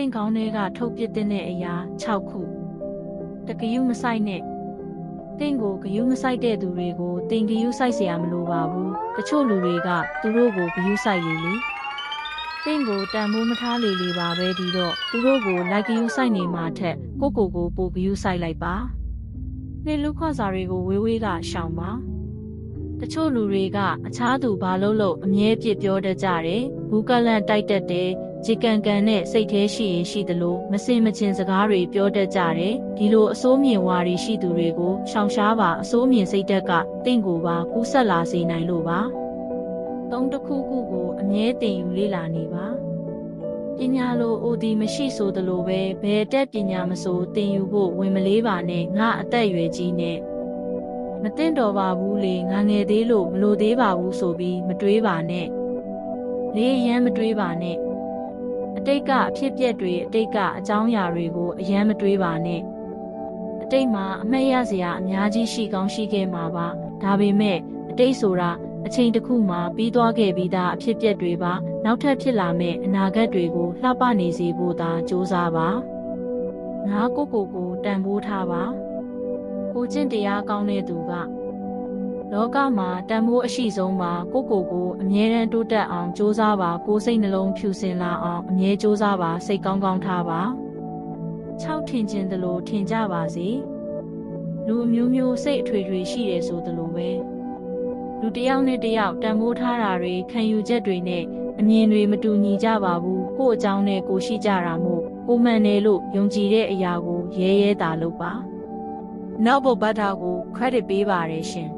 င့်ကောင်းတွေကထုတ်ပစ်တဲ့အရာ6ခုတကယူမဆိုင်နဲ့တင့်ကိုဂယူမဆိုင်တဲ့သူတွေကိုတင်ဂယူဆိုင်เสียမလိုပါဘူးတချို့လူတွေကသူတို့ကိုဂယူဆိုင်လေတင့်ကိုတန်ဖိုးမထားလေပါပဲဒီတော့သူတို့ကိုလိုက်ဂယူဆိုင်နေမှာထက်ကိုပိုဂယူဆိုင်လိုက်ပါနေလူခွစာတွေကိုဝေးကရှောင်ပါတချို့လူတွေကအခြားသူဘာလို့အမြဲပြစ်ပြောတတ်ကြတယ်ဘူးကလန့်တိုက်တတ်တယ်ဂျီကန်ကန်နဲ့စိတ်သေးရှိရင်ရှိသလိုမစင်မချင်စကားတွေပြောတတ်ကြတယ်ဒီလိုအစိုးမြင်ဝါရီရှိသူတွေကိုရှောင်ရှားပါအစိုးမြင်စိတ်ဓာတ်ကတင့်ကိုပါကူးဆက်လာစေနိုင်လို့ပါသုံးတစ်ခုခုကိုအမြဲတင်ယူလေ့လာနေပါပညာလိုအိုဒီမရှိဆိုသလိုပဲဘယ်တက်ပညာမဆိုတင်ယူဖို့ဝင်မလေးပါနဲ့ငါအသက်အရွယ်ကြီးနဲ့မတင်တော်ပါဘူးလေငါငယ်သေးလို့မလိုသေးပါဘူးဆိုပြီးမတွေးပါနဲ့လေးရမ်းမတွေးပါနဲ့အတိတ်ကအဖြစ်ပြက်တွေအတိတ်ကအကြောင်းအရာတွေကိုအယမ်းမတွေးပါနဲ့အတိတ်မှာအမှတ်ရစရာအများကြီးရှိကောင်းရှိခဲ့မှာပါဒါပေမဲ့အတိတ်ဆိုတာအချိန်တစ်ခုမှာပြီးသွားခဲ့ပြီးသားအဖြစ်ပြက်တွေပါနောက်ထပ်ဖြစ်လာမယ့်အနာဂတ်တွေကိုလှပနေစေဖို့သာကြိုးစားပါငါကိုတန်ဖိုးထားပါကိုကျင့်တရားကောင်းတဲ့သူကလောကမှာတန်ဖိုးအရှိဆုံးပါကိုအမြဲတမ်းတိုးတက်အောင်ကြိုးစားပါကိုစိတ်နှလုံးဖြူစင်လာအောင်အမြဲကြိုးစားပါစိတ်ကောင်းကောင်းထားပါ6ထင်ခြင်းသလိုထင်ကြပါစေလူအမျိုးမျိုးစိတ်အထွေထွေရှိတယ်ဆိုသလိုပဲလူတစ်ယောက်နဲ့တစ်ယောက်တန်ဖိုးထားတာတွေခံယူချက်တွေနဲ့အမြင်တွေမတူညီကြပါဘူးကို့အကြောင်းနဲ့ကိုရှိကြတာမို့ကိုမှန်တယ်လို့ယုံကြည်တဲ့အရာကိုရဲတာလုပ်ပါနောက်ဘတ်တာကို credit ပေးပါတယ်ရှင်